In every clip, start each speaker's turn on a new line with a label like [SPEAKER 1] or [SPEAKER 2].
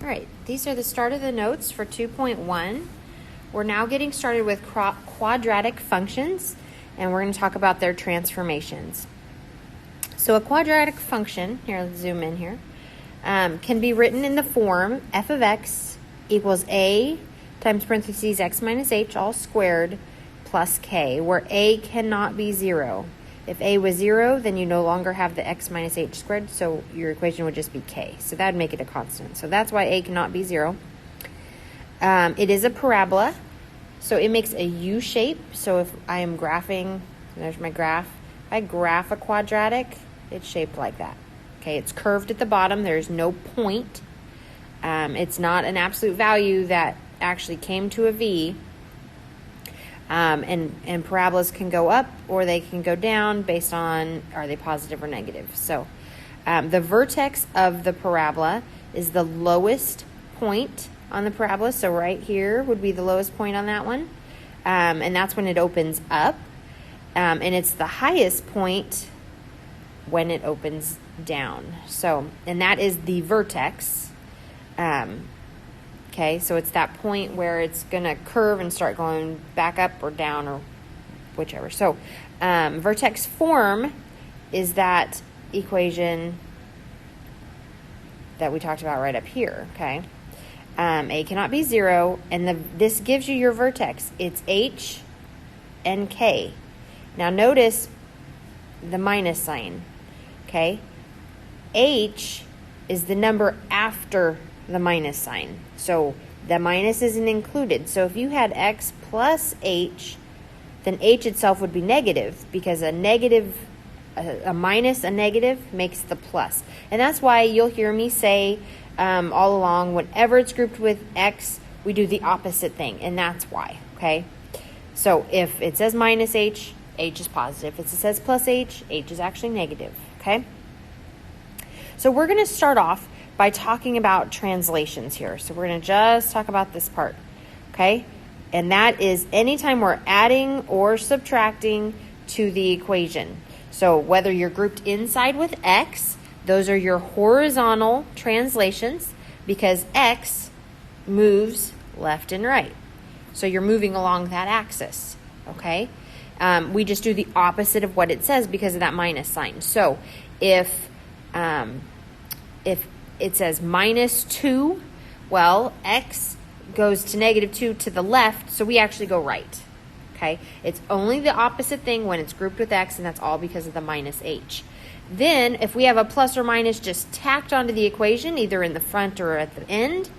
[SPEAKER 1] All right, these are the start of the notes for 2.1. We're now getting started with quadratic functions, and we're going to talk about their transformations. So a quadratic function, here, let's zoom in here, can be written in the form f of x equals a times parentheses x minus h all squared plus k, where a cannot be 0. If a was 0, then you no longer have the x minus h squared, so your equation would just be k. So that would make it a constant. So that's why a cannot be 0. It is a parabola, so it makes a U shape. So if I am graphing, there's my graph. If I graph a quadratic, it's shaped like that. Okay, it's curved at the bottom. There's no point. It's not an absolute value that actually came to a V. And parabolas can go up or they can go down based on are they positive or negative. So the vertex of the parabola is the lowest point on the parabola. So right here would be the lowest point on that one. And that's when it opens up. And it's the highest point when it opens down. So, and that is the vertex. Okay, so it's that point where it's going to curve and start going back up or down or whichever. So vertex form is that equation that we talked about right up here, okay? A cannot be 0, and this gives you your vertex. It's h and k. Now notice the minus sign, okay? H is the number after the minus sign. So the minus isn't included. So if you had x plus h, then h itself would be negative, because a minus a negative makes the plus. And that's why you'll hear me say all along, whenever it's grouped with x, we do the opposite thing. And that's why, okay? So if it says minus h, h is positive. If it says plus h, h is actually negative, okay? So we're going to start off by talking about translations here. So we're going to just talk about this part, okay? And that is anytime we're adding or subtracting to the equation. So whether you're grouped inside with x, those are your horizontal translations, because x moves left and right. So you're moving along that axis, okay? We just do the opposite of what it says because of that minus sign. So if it says minus 2, well, x goes to negative 2 to the left, so we actually go right, okay? It's only the opposite thing when it's grouped with x, and that's all because of the minus h. Then, if we have a plus or minus just tacked onto the equation, either in the front or at the end,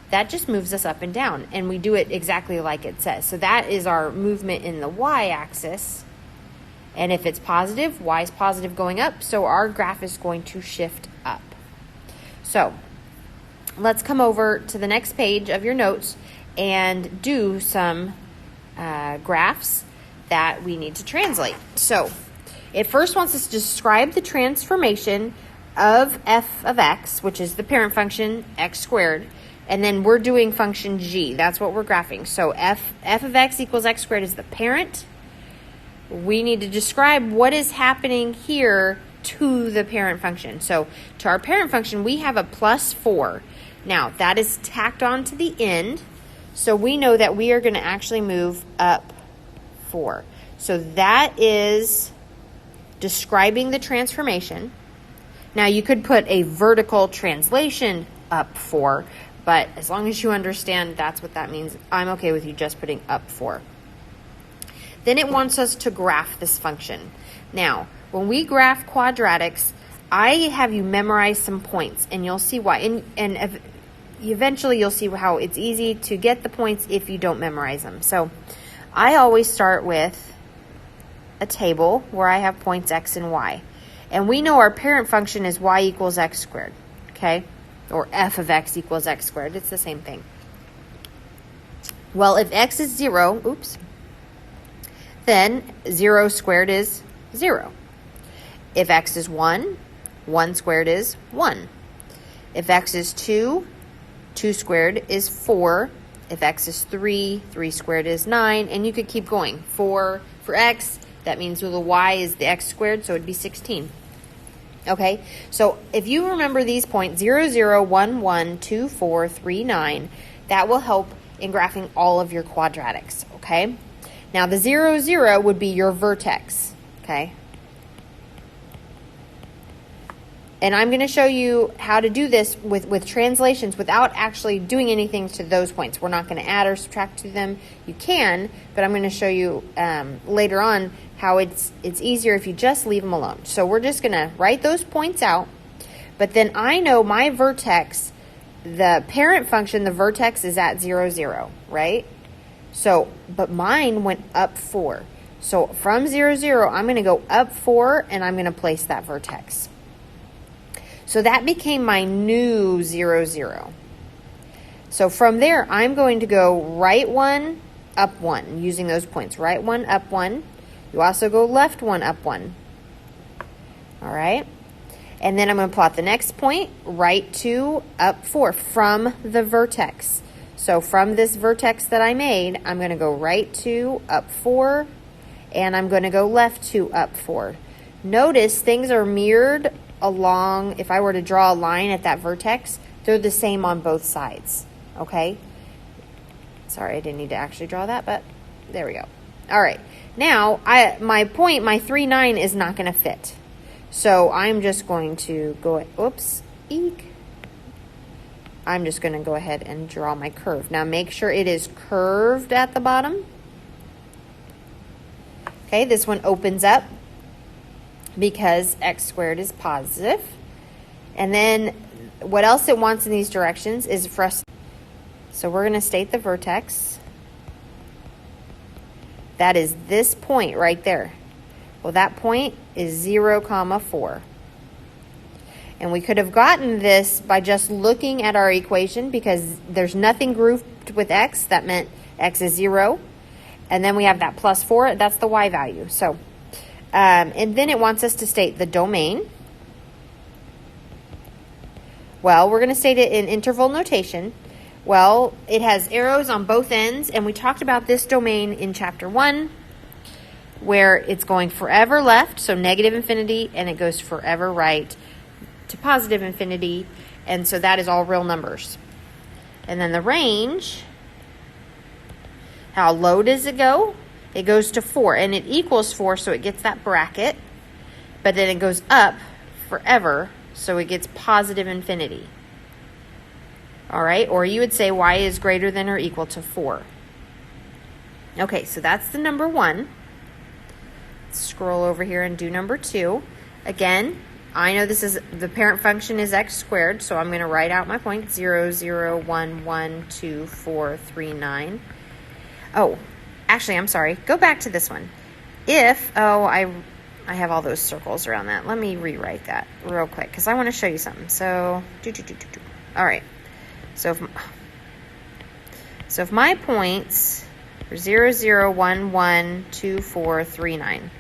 [SPEAKER 1] that just moves us up and down, and we do it exactly like it says. So that is our movement in the y-axis, and if it's positive, y is positive going up, so our graph is going to shift up. So let's come over to the next page of your notes and do some graphs that we need to translate. So it first wants us to describe the transformation of f of x, which is the parent function, x squared, and then we're doing function g. That's what we're graphing. So f of x equals x squared is the parent. We need to describe what is happening here to the parent function. So to our parent function, we have a plus 4. Now, that is tacked on to the end, so we know that we are going to actually move up 4. So that is describing the transformation. Now, you could put a vertical translation up 4, but as long as you understand that's what that means, I'm okay with you just putting up 4. Then it wants us to graph this function. Now, when we graph quadratics, I have you memorize some points, and you'll see why. And eventually you'll see how it's easy to get the points if you don't memorize them. So I always start with a table where I have points x and y. And we know our parent function is y equals x squared, okay? Or f of x equals x squared. It's the same thing. Well, if x is 0, then 0 squared is 0. If x is 1, 1 squared is 1. If x is 2, 2 squared is 4. If x is 3, 3 squared is 9. And you could keep going. 4 for x, that means the y is the x squared, so it'd be 16. Okay, so if you remember these points, 0, 0, 1, 1, 2, 4, 3, 9, that will help in graphing all of your quadratics, okay? Now, the 0, 0 would be your vertex, okay? And I'm going to show you how to do this with translations without actually doing anything to those points. We're not going to add or subtract to them. You can, but I'm going to show you later on how it's easier if you just leave them alone. So we're just going to write those points out. But then I know my vertex, the parent function, the vertex is at 0, 0, right? So, but mine went up 4. So from 0, 0, I'm going to go up 4, and I'm going to place that vertex. So that became my new 0, 0. So from there, I'm going to go right 1, up 1, using those points. Right 1, up 1. You also go left 1, up 1. All right? And then I'm going to plot the next point, right 2, up 4, from the vertex. So from this vertex that I made, I'm going to go right 2, up 4, and I'm going to go left 2, up 4. Notice things are mirrored along. If I were to draw a line at that vertex, they're the same on both sides, okay? Sorry, I didn't need to actually draw that, but there we go. All right, now my point, my 3, 9 is not going to fit. So I'm just going to go, I'm just going to go ahead and draw my curve. Now make sure it is curved at the bottom. Okay, this one opens up because x squared is positive. And then what else it wants in these directions is for us. So we're going to state the vertex. That is this point right there. Well, that point is 0, 4. And we could have gotten this by just looking at our equation because there's nothing grouped with x. That meant x is 0. And then we have that plus 4. That's the y value. So, and then it wants us to state the domain. Well, we're going to state it in interval notation. Well, it has arrows on both ends, and we talked about this domain in chapter 1, where it's going forever left, so negative infinity, and it goes forever right to positive infinity, and so that is all real numbers. And then the range, how low does it go? It goes to 4, and it equals 4, so it gets that bracket, but then it goes up forever, so it gets positive infinity. All right, or you would say y is greater than or equal to 4. Okay, so that's the number 1. Let's scroll over here and do number 2. Again, I know this is, the parent function is x squared, so I'm going to write out my point, 0, 0, 1, 1, 2, 4, 3, 9. Oh, actually, I'm sorry. Go back to this one. If, I have all those circles around that. Let me rewrite that real quick because I want to show you something. So, all right. So if my points are 0, 0, 1, 1, 2, 4, 3, 9,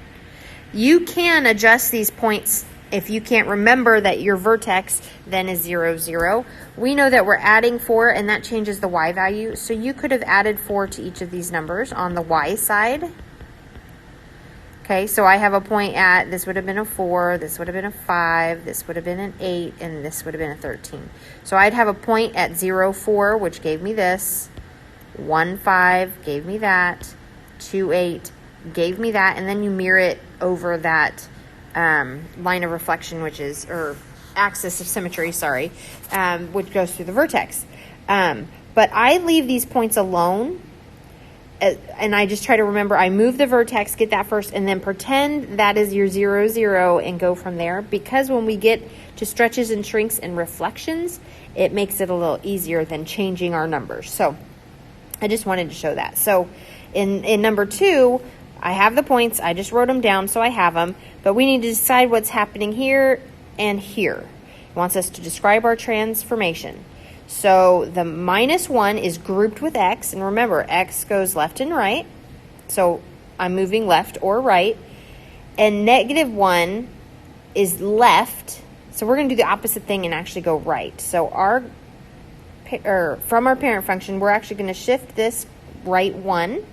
[SPEAKER 1] you can adjust these points if you can't remember that your vertex then is 0, 0. We know that we're adding 4, and that changes the y value. So you could have added 4 to each of these numbers on the y side. Okay, so I have a point at, this would have been a 4, this would have been a 5, this would have been an 8, and this would have been a 13. So I'd have a point at 0, 4, which gave me this, 1, 5 gave me that, 2, 8 gave me that, and then you mirror it over that line of reflection, which is, or axis of symmetry, sorry, which goes through the vertex. But I leave these points alone, and I just try to remember, I move the vertex, get that first, and then pretend that is your 0, 0, and go from there. Because when we get to stretches and shrinks and reflections, it makes it a little easier than changing our numbers. So I just wanted to show that. So in number 2, I have the points. I just wrote them down, so I have them. But we need to decide what's happening here and here. It wants us to describe our transformation. So the -1 is grouped with x, and remember, x goes left and right. So I'm moving left or right. And -1 is left. So we're going to do the opposite thing and actually go right. So from our parent function, we're actually going to shift this right 1.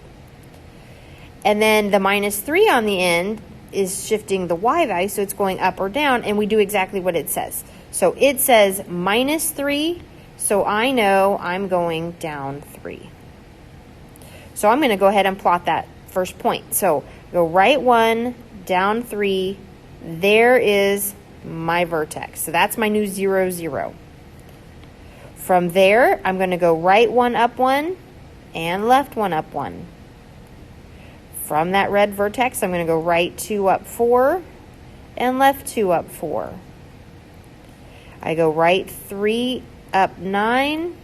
[SPEAKER 1] And then the -3 on the end is shifting the y value, so it's going up or down, and we do exactly what it says. So it says -3, so I know I'm going down 3. So I'm going to go ahead and plot that first point. So go right 1, down 3, there is my vertex. So that's my new 0, 0. From there, I'm going to go right 1, up 1, and left 1, up 1. From that red vertex, I'm going to go right 2, up 4, and left 2, up 4. I go right 3, up 9,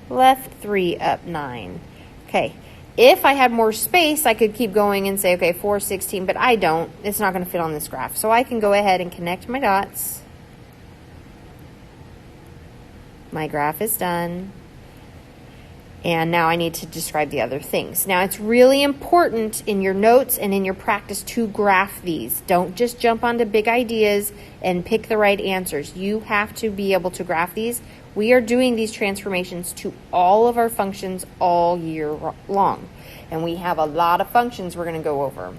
[SPEAKER 1] left 3, up 9. Okay, if I had more space, I could keep going and say, okay, 4, 16, but I don't. It's not going to fit on this graph. So I can go ahead and connect my dots. My graph is done. And now I need to describe the other things. Now, it's really important in your notes and in your practice to graph these. Don't just jump onto big ideas and pick the right answers. You have to be able to graph these. We are doing these transformations to all of our functions all year long. And we have a lot of functions we're going to go over.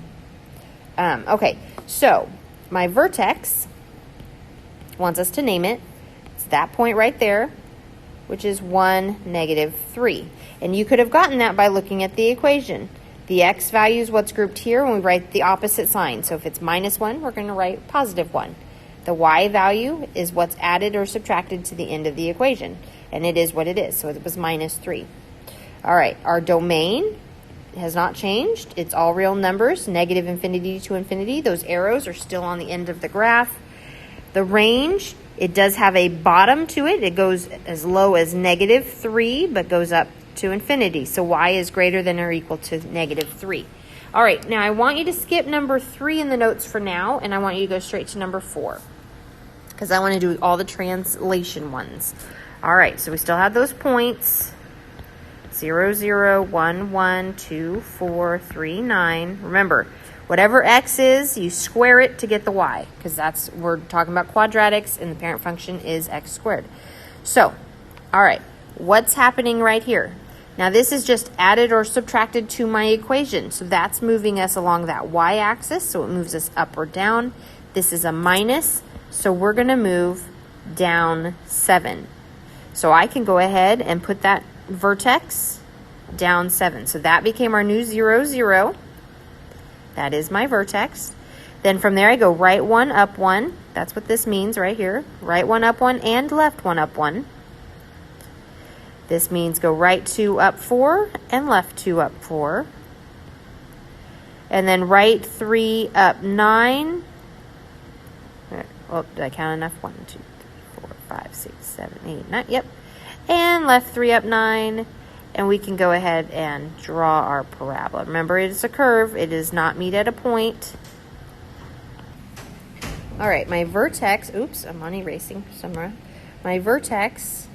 [SPEAKER 1] Okay, so my vertex wants us to name it. It's that point right there, which is 1, -3. And you could have gotten that by looking at the equation. The x value is what's grouped here, and we write the opposite sign. So if it's -1, we're going to write +1. The y value is what's added or subtracted to the end of the equation, and it is what it is. So it was -3. All right, our domain has not changed. It's all real numbers, -infinity to infinity. Those arrows are still on the end of the graph. The range, it does have a bottom to it. It goes as low as -3, but goes up to infinity. So y is greater than or equal to -3. All right, now I want you to skip number 3 in the notes for now, and I want you to go straight to number 4, because I want to do all the translation ones. All right, so we still have those points. 0, 0, 1, 1, 2, 4, 3, 9. Remember, whatever x is, you square it to get the y, because we're talking about quadratics, and the parent function is x squared. So, all right, what's happening right here? Now, this is just added or subtracted to my equation, so that's moving us along that y-axis, so it moves us up or down. This is a minus, so we're going to move down 7. So I can go ahead and put that vertex down 7. So that became our new 0, 0. That is my vertex. Then from there, I go right 1, up 1. That's what this means right here. Right 1, up 1, and left 1, up 1. This means go right 2, up 4, and left 2, up 4. And then right 3, up 9. Oh, did I count enough? 1, 2, 3, 4, 5, 6, 7, 8, 9. Yep. And left 3, up 9. And we can go ahead and draw our parabola. Remember, it is a curve. It does not meet at a point. All right, my vertex, oops, I'm on erasing somewhere. My vertex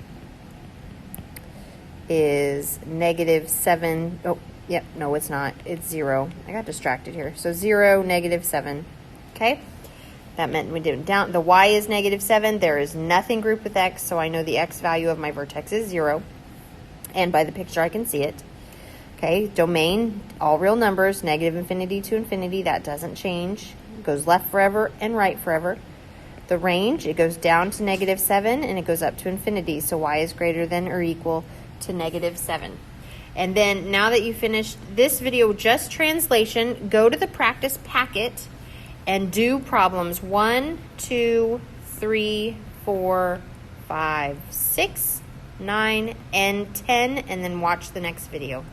[SPEAKER 1] is -7. Oh, yep, no, it's not. It's 0. I got distracted here. So 0, -7. Okay? That meant we did down. The y is -7. There is nothing grouped with x, so I know the x value of my vertex is 0. And by the picture, I can see it. Okay, domain, all real numbers, -infinity to infinity. That doesn't change. It goes left forever and right forever. The range, it goes down to -7 and it goes up to infinity. So y is greater than or equal to -7. And then now that you finished this video, just translation, go to the practice packet and do problems 1, 2, 3, 4, 5, 6, 9, and 10, and then watch the next video.